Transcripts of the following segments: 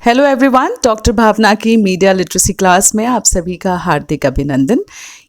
Hello everyone, doctor भावना की media literacy class में आप सभी का हार्दिक अभिनंदन।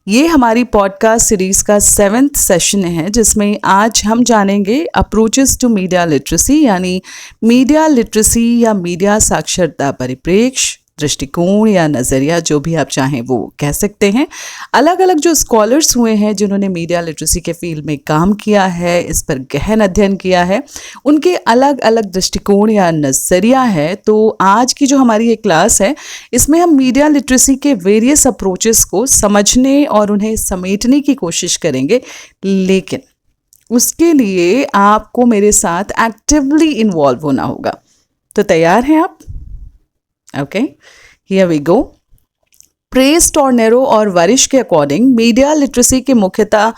ये हमारी पॉडकास्ट सीरीज़ का 7th सेशन है, जिसमें आज हम जानेंगे अप्रोचेस टू मीडिया लिटरेसी, यानी मीडिया लिटरेसी या मीडिया साक्षरता परिप्रेक्ष्य, दृष्टिकोण या नज़रिया, जो भी आप चाहें वो कह सकते हैं। अलग अलग जो स्कॉलर्स हुए हैं जिन्होंने मीडिया लिटरेसी के फील्ड में काम किया है, इस पर गहन अध्ययन किया है, उनके अलग अलग दृष्टिकोण या नज़रिया है। तो आज की जो हमारी ये क्लास है, इसमें हम मीडिया लिटरेसी के वेरियस अप्रोचेस को समझने और उन्हें समेटने की कोशिश करेंगे, लेकिन उसके लिए आपको मेरे साथ एक्टिवली इन्वॉल्व होना होगा। तो तैयार हैं आप? Okay, here we go. Press, टॉर्नेरो और वरिश के अकॉर्डिंग मीडिया लिटरेसी के मुख्यतः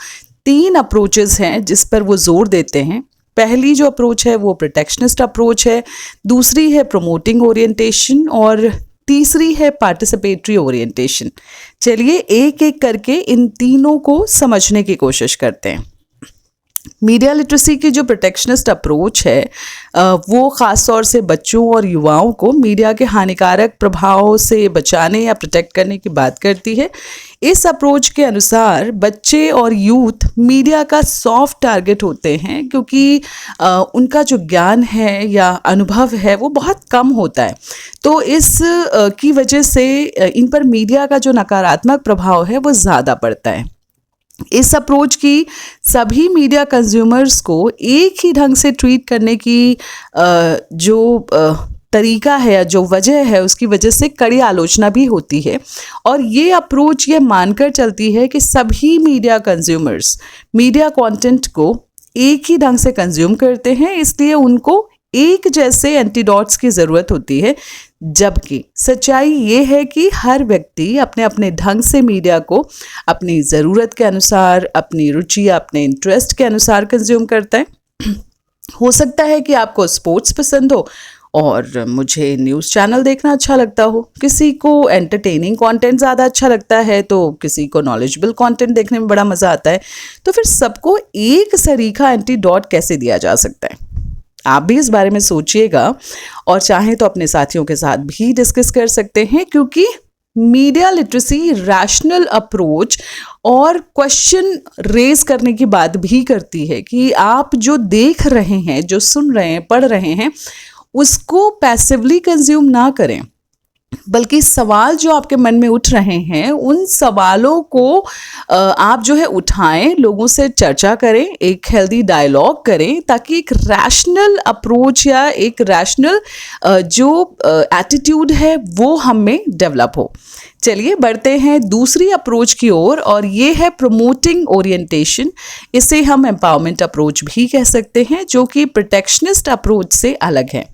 3 अप्रोचेस हैं जिस पर वो जोर देते हैं। पहली जो अप्रोच है वो प्रोटेक्शनिस्ट अप्रोच है, दूसरी है प्रोमोटिंग ओरिएंटेशन और तीसरी है पार्टिसिपेटरी ओरिएंटेशन। चलिए एक एक करके इन तीनों को समझने की कोशिश करते हैं। मीडिया लिटरेसी की जो प्रोटेक्शनिस्ट अप्रोच है वो ख़ास तौर से बच्चों और युवाओं को मीडिया के हानिकारक प्रभावों से बचाने या प्रोटेक्ट करने की बात करती है। इस अप्रोच के अनुसार बच्चे और यूथ मीडिया का सॉफ्ट टारगेट होते हैं, क्योंकि उनका जो ज्ञान है या अनुभव है वो बहुत कम होता है। तो इस की वजह से इन पर मीडिया का जो नकारात्मक प्रभाव है वो ज़्यादा पड़ता है। इस अप्रोच की सभी मीडिया कंज्यूमर्स को एक ही ढंग से ट्रीट करने की जो तरीका है या जो वजह है, उसकी वजह से कड़ी आलोचना भी होती है। और ये अप्रोच ये मानकर चलती है कि सभी मीडिया कंज्यूमर्स मीडिया कंटेंट को एक ही ढंग से कंज्यूम करते हैं, इसलिए उनको एक जैसे एंटीडोट्स की ज़रूरत होती है। जबकि सच्चाई ये है कि हर व्यक्ति अपने अपने ढंग से मीडिया को अपनी ज़रूरत के अनुसार, अपनी रुचि या अपने इंटरेस्ट के अनुसार कंज्यूम करता है। हो सकता है कि आपको स्पोर्ट्स पसंद हो और मुझे न्यूज़ चैनल देखना अच्छा लगता हो, किसी को एंटरटेनिंग कंटेंट ज़्यादा अच्छा लगता है, तो किसी को नॉलेजेबल कंटेंट देखने में बड़ा मज़ा आता है। तो फिर सबको एक सरीखा एंटीडोट कैसे दिया जा सकता है? आप भी इस बारे में सोचिएगा और चाहें तो अपने साथियों के साथ भी डिस्कस कर सकते हैं, क्योंकि मीडिया लिटरेसी रैशनल अप्रोच और क्वेश्चन रेज करने की बात भी करती है कि आप जो देख रहे हैं, जो सुन रहे हैं, पढ़ रहे हैं, उसको पैसिवली कंज्यूम ना करें, बल्कि सवाल जो आपके मन में उठ रहे हैं उन सवालों को आप जो है उठाएं, लोगों से चर्चा करें, एक हेल्दी डायलॉग करें, ताकि एक रैशनल अप्रोच या एक रैशनल जो एटीट्यूड है वो हम में डेवलप हो। चलिए बढ़ते हैं दूसरी अप्रोच की ओर, और ये है प्रमोटिंग ओरिएंटेशन। इसे हम एम्पावरमेंट अप्रोच भी कह सकते हैं, जो कि प्रोटेक्शनिस्ट अप्रोच से अलग है।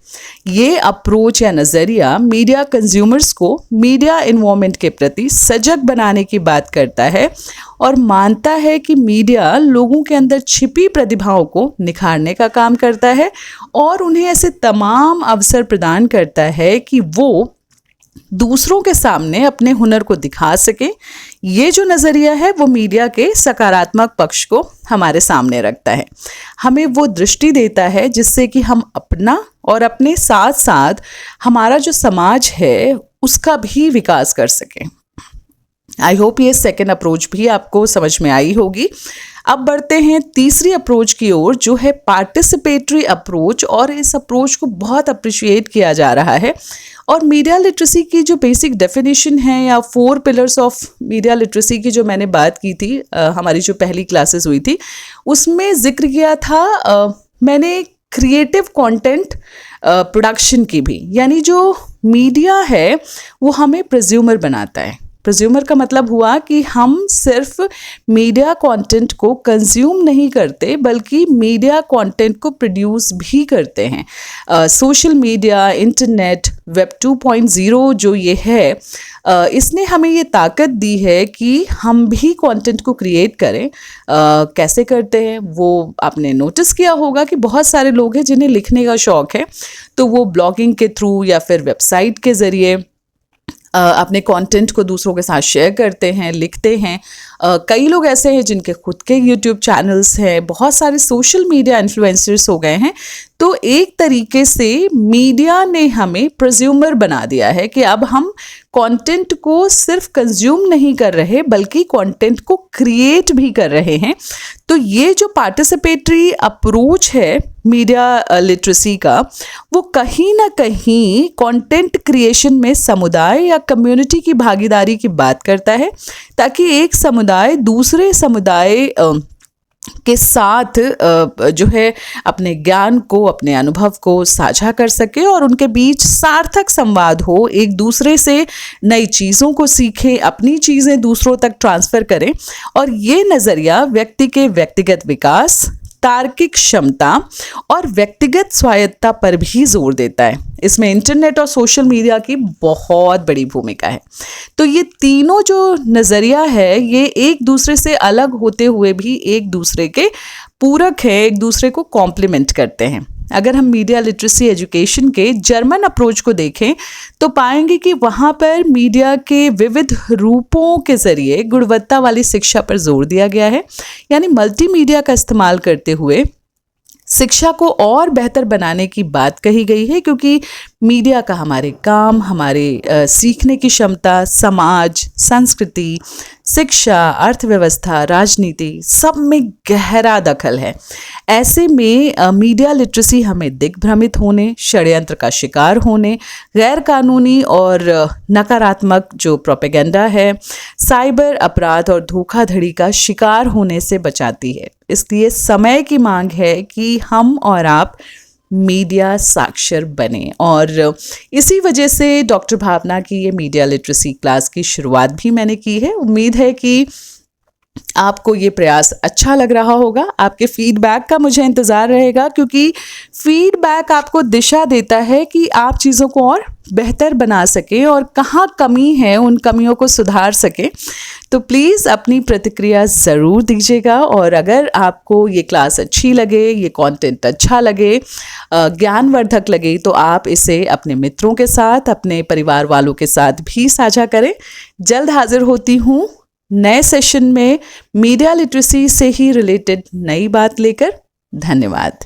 ये अप्रोच या नज़रिया मीडिया कंज्यूमर्स को मीडिया इन्वॉल्वमेंट के प्रति सजग बनाने की बात करता है और मानता है कि मीडिया लोगों के अंदर छिपी प्रतिभाओं को निखारने का काम करता है और उन्हें ऐसे तमाम अवसर प्रदान करता है कि वो दूसरों के सामने अपने हुनर को दिखा सके। ये जो नज़रिया है वो मीडिया के सकारात्मक पक्ष को हमारे सामने रखता है, हमें वो दृष्टि देता है जिससे कि हम अपना और अपने साथ साथ हमारा जो समाज है उसका भी विकास कर सकें। आई होप ये सेकेंड अप्रोच भी आपको समझ में आई होगी। अब बढ़ते हैं तीसरी अप्रोच की ओर, जो है पार्टिसिपेटरी अप्रोच, और इस अप्रोच को बहुत अप्रिशिएट किया जा रहा है। और मीडिया लिटरेसी की जो बेसिक डेफिनेशन है या 4 पिलर्स ऑफ मीडिया लिटरेसी की जो मैंने बात की थी, हमारी जो पहली क्लासेस हुई थी, उसमें जिक्र किया था मैंने क्रिएटिव कंटेंट प्रोडक्शन की भी। यानी जो मीडिया है वो हमें प्रेज्यूमर बनाता है। प्रेज्यूमर का मतलब हुआ कि हम सिर्फ मीडिया कंटेंट को कंज्यूम नहीं करते, बल्कि मीडिया कंटेंट को प्रोड्यूस भी करते हैं। सोशल मीडिया, इंटरनेट, वेब 2.0 जो ये है, इसने हमें ये ताकत दी है कि हम भी कंटेंट को क्रिएट करें। कैसे करते हैं वो आपने नोटिस किया होगा कि बहुत सारे लोग हैं जिन्हें लिखने का शौक़ है, तो वो ब्लॉगिंग के थ्रू या फिर वेबसाइट के ज़रिए अपने कंटेंट को दूसरों के साथ शेयर करते हैं, लिखते हैं। कई लोग ऐसे हैं जिनके खुद के यूट्यूब चैनल्स हैं, बहुत सारे सोशल मीडिया इन्फ्लुएंसर्स हो गए हैं। तो एक तरीके से मीडिया ने हमें प्रोज्यूमर बना दिया है कि अब हम कंटेंट को सिर्फ कंज्यूम नहीं कर रहे बल्कि कंटेंट को क्रिएट भी कर रहे हैं। तो ये जो पार्टिसिपेटरी अप्रोच है मीडिया लिटरेसी का, वो कहीं ना कहीं कंटेंट क्रिएशन में समुदाय या कम्युनिटी की भागीदारी की बात करता है, ताकि एक समुदाय दूसरे समुदाय के साथ जो है अपने ज्ञान को, अपने अनुभव को साझा कर सके और उनके बीच सार्थक संवाद हो, एक दूसरे से नई चीज़ों को सीखें, अपनी चीज़ें दूसरों तक ट्रांसफ़र करें। और ये नज़रिया व्यक्ति के व्यक्तिगत विकास, तार्किक क्षमता और व्यक्तिगत स्वायत्ता पर भी जोर देता है। इसमें इंटरनेट और सोशल मीडिया की बहुत बड़ी भूमिका है। तो ये तीनों जो नज़रिया है, ये एक दूसरे से अलग होते हुए भी एक दूसरे के पूरक है, एक दूसरे को कॉम्प्लीमेंट करते हैं। अगर हम मीडिया लिटरेसी एजुकेशन के जर्मन अप्रोच को देखें तो पाएंगे कि वहाँ पर मीडिया के विविध रूपों के ज़रिए गुणवत्ता वाली शिक्षा पर जोर दिया गया है। यानी मल्टीमीडिया का इस्तेमाल करते हुए शिक्षा को और बेहतर बनाने की बात कही गई है, क्योंकि मीडिया का हमारे काम, हमारे सीखने की क्षमता, समाज, संस्कृति, शिक्षा, अर्थव्यवस्था, राजनीति सब में गहरा दखल है। ऐसे में मीडिया लिटरेसी हमें दिग्भ्रमित होने, षड्यंत्र का शिकार होने, गैर कानूनी और नकारात्मक जो प्रोपेगेंडा है, साइबर अपराध और धोखाधड़ी का शिकार होने से बचाती है। इसलिए समय की मांग है कि हम और आप मीडिया साक्षर बने। और इसी वजह से डॉक्टर भावना की ये मीडिया लिटरेसी क्लास की शुरुआत भी मैंने की है। उम्मीद है कि आपको ये प्रयास अच्छा लग रहा होगा। आपके फीडबैक का मुझे इंतज़ार रहेगा, क्योंकि फीडबैक आपको दिशा देता है कि आप चीज़ों को और बेहतर बना सकें और कहाँ कमी है उन कमियों को सुधार सकें। तो प्लीज़ अपनी प्रतिक्रिया ज़रूर दीजिएगा। और अगर आपको ये क्लास अच्छी लगे, ये कंटेंट अच्छा लगे, ज्ञानवर्धक लगे, तो आप इसे अपने मित्रों के साथ, अपने परिवार वालों के साथ भी साझा करें। जल्द हाजिर होती हूँ नए सेशन में मीडिया लिटरेसी से ही रिलेटेड नई बात लेकर। धन्यवाद।